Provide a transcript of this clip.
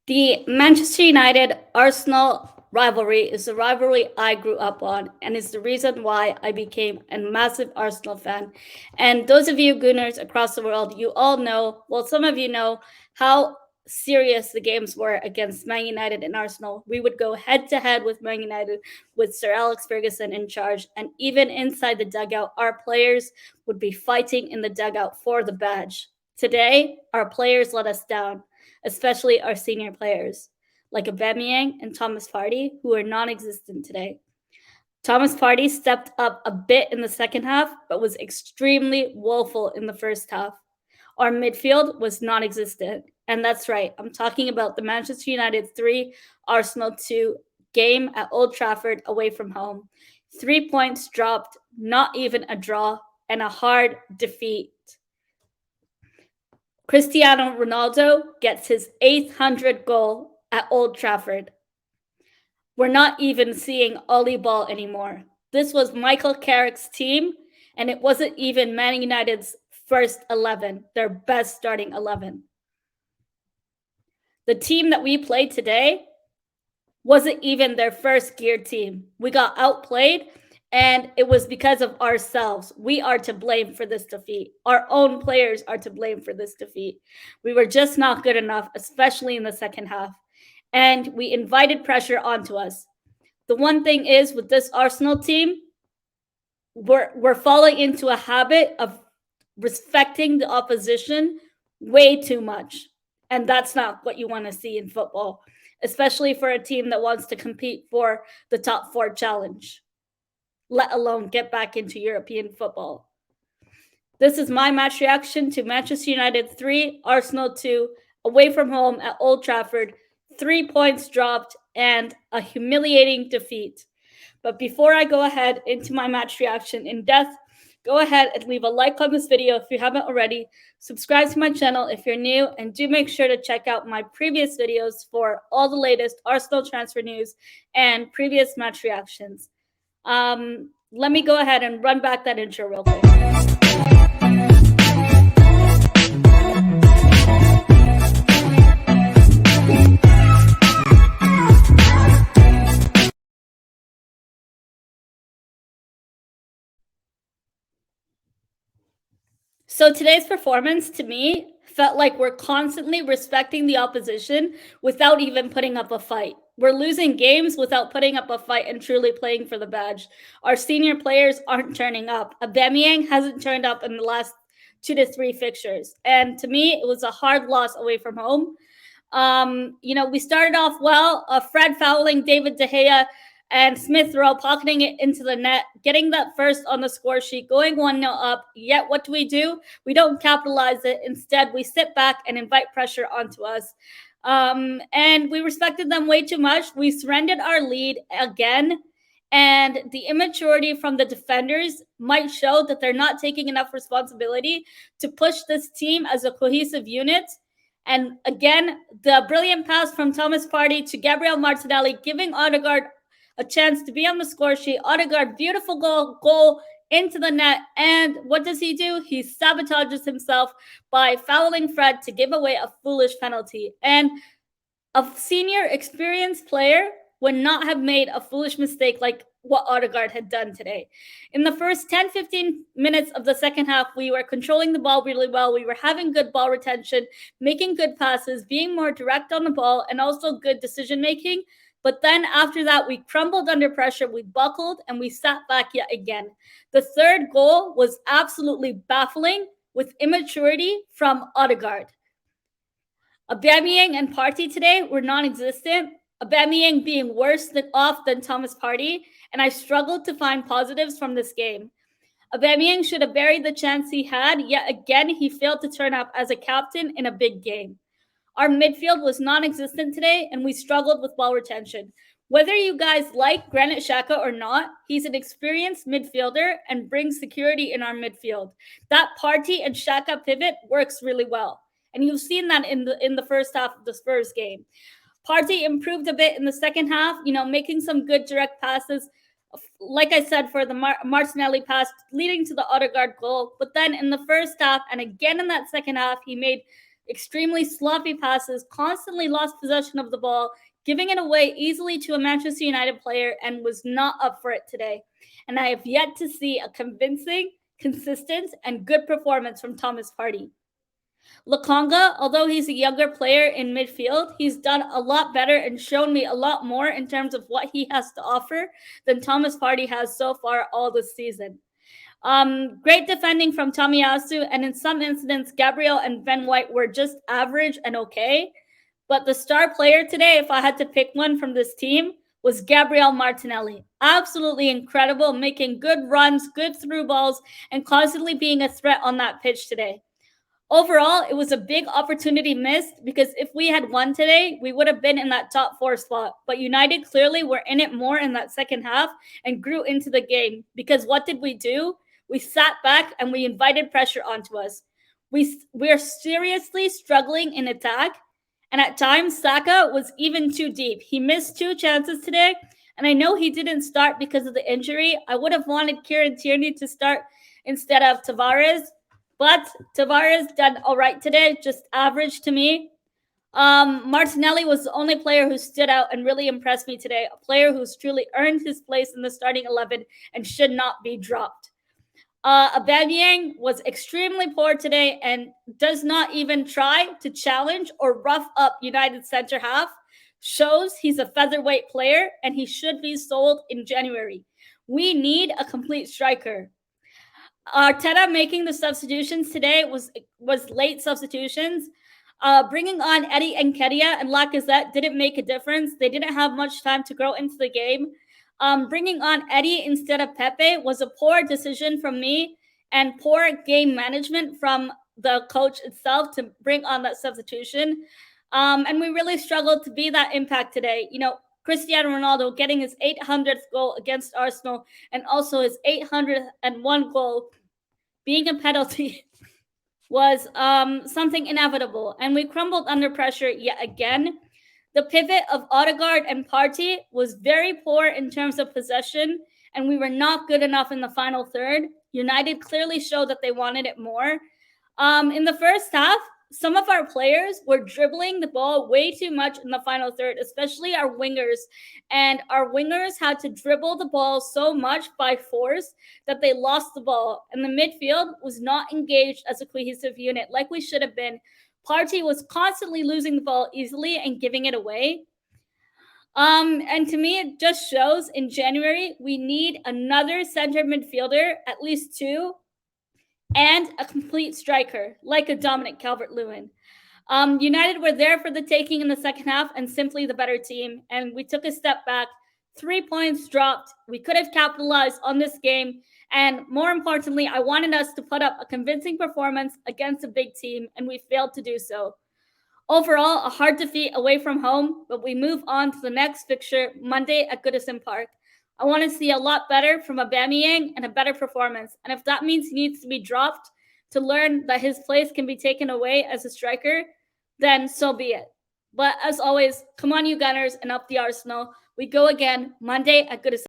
The Manchester United Arsenal rivalry is the rivalry I grew up on and is the reason why I became a massive Arsenal fan. And those of you Gooners across the world, you all know, well, some of you know how serious the games were against Man United and Arsenal. We would go head to head with Man United with Sir Alex Ferguson in charge. And even inside the dugout, our players would be fighting in the dugout for the badge. Today, our players let us down, especially our senior players like Aubameyang and Thomas Partey, who are non-existent today. Thomas Partey stepped up a bit in the second half, but was extremely woeful in the first half. Our midfield was non-existent, and that's right. I'm talking about the Manchester United 3, Arsenal 2 game at Old Trafford away from home. 3 points dropped, not even a draw, and a hard defeat. Cristiano Ronaldo gets his 800th goal at Old Trafford. We're not even seeing Ollie Ball anymore. This was Michael Carrick's team, and it wasn't even Man United's first 11, their best starting 11. The team that we played today wasn't even their first gear team. We got outplayed, and it was because of ourselves. We are to blame for this defeat. Our own players are to blame for this defeat. We were just not good enough, especially in the second half. And we invited pressure onto us. The one thing is with this Arsenal team, we're falling into a habit of respecting the opposition way too much. And that's not what you want to see in football, especially for a team that wants to compete for the top 4 challenge, let alone get back into European football. This is my match reaction to Manchester United 3, Arsenal 2, away from home at Old Trafford. 3 points dropped and a humiliating defeat. But before I go ahead into my match reaction in depth, go ahead and leave a like on this video if you haven't already. Subscribe to my channel if you're new, and do make sure to check out my previous videos for all the latest Arsenal transfer news and previous match reactions. Let me go ahead and run back that intro real quick. So today's performance to me felt like we're constantly respecting the opposition without even putting up a fight. We're losing games without putting up a fight and truly playing for the badge. Our senior players aren't turning up. Aubameyang hasn't turned up in the last 2 to 3 fixtures. And to me, it was a hard loss away from home. We started off well, Fred fouling David De Gea and Smith Rowe pocketing it into the net, getting that first on the score sheet, going 1-0 up. Yet what do? We don't capitalize it. Instead, we sit back and invite pressure onto us. And we respected them way too much. We surrendered our lead again. And the immaturity from the defenders might show that they're not taking enough responsibility to push this team as a cohesive unit. And again, the brilliant pass from Thomas Partey to Gabriel Martinelli, giving Ødegaard a chance to be on the score sheet. Ødegaard, beautiful goal into the net. And what does he do? He sabotages himself by fouling Fred to give away a foolish penalty. And a senior experienced player would not have made a foolish mistake like what Ødegaard had done today. In the first 10-15 minutes of the second half, we were controlling the ball really well. We were having good ball retention, making good passes, being more direct on the ball, and also good decision-making. But then after that, we crumbled under pressure, we buckled, and we sat back yet again. The third goal was absolutely baffling with immaturity from Ødegaard. Aubameyang and Partey today were non-existent, Aubameyang being worse off than Thomas Partey, and I struggled to find positives from this game. Aubameyang should have buried the chance he had, yet again he failed to turn up as a captain in a big game. Our midfield was non-existent today, and we struggled with ball retention. Whether you guys like Granit Xhaka or not, he's an experienced midfielder and brings security in our midfield. That Partey and Xhaka pivot works really well, and you've seen that in the first half of the Spurs game. Partey improved a bit in the second half, making some good direct passes. Like I said, for the Martinelli pass leading to the Ødegaard goal. But then in the first half and again in that second half, he made extremely sloppy passes, constantly lost possession of the ball, giving it away easily to a Manchester United player, and was not up for it today. And I have yet to see a convincing, consistent, and good performance from Thomas Partey. Lokonga, although he's a younger player in midfield, he's done a lot better and shown me a lot more in terms of what he has to offer than Thomas Partey has so far all this season. Great defending from Tomiyasu, and in some incidents, Gabriel and Ben White were just average and okay. But the star player today, if I had to pick one from this team, was Gabriel Martinelli. Absolutely incredible, making good runs, good through balls, and constantly being a threat on that pitch today. Overall, it was a big opportunity missed because if we had won today, we would have been in that top 4 spot. But United clearly were in it more in that second half and grew into the game because what did we do? We sat back and we invited pressure onto us. We're seriously struggling in attack, and at times Saka was even too deep. He missed 2 chances today, and I know he didn't start because of the injury. I would have wanted Kieran Tierney to start instead of Tavares. But Tavares done all right today, just average to me. Martinelli was the only player who stood out and really impressed me today, a player who's truly earned his place in the starting 11 and should not be dropped. Aubameyang was extremely poor today and does not even try to challenge or rough up United center half. Shows he's a featherweight player and he should be sold in January. We need a complete striker. Arteta making the substitutions today was late substitutions. Bringing on Eddie Nketiah and Lacazette didn't make a difference. They didn't have much time to grow into the game. Bringing on Eddie instead of Pepe was a poor decision from me and poor game management from the coach itself to bring on that substitution. And we really struggled to be that impact today. You know, Cristiano Ronaldo getting his 800th goal against Arsenal and also his 801 goal being a penalty was something inevitable. And we crumbled under pressure yet again. The pivot of Ødegaard and Partey was very poor in terms of possession, and we were not good enough in the final third. United clearly showed that they wanted it more. In the first half, some of our players were dribbling the ball way too much in the final third, especially our wingers. And our wingers had to dribble the ball so much by force that they lost the ball. And the midfield was not engaged as a cohesive unit like we should have been. Partey was constantly losing the ball easily and giving it away. And to me, it just shows in January, we need another center midfielder, at least 2, and a complete striker, like a Dominic Calvert-Lewin. United were there for the taking in the second half and simply the better team, and we took a step back. 3 points dropped. We could have capitalized on this game, and more importantly, I wanted us to put up a convincing performance against a big team, and we failed to do so. Overall, a hard defeat away from home, but we move on to the next fixture Monday at Goodison Park. I want to see a lot better from Aubameyang and a better performance. And if that means he needs to be dropped to learn that his place can be taken away as a striker, then so be it. But as always, come on, you Gunners, and up the Arsenal. We go again Monday at Goodison.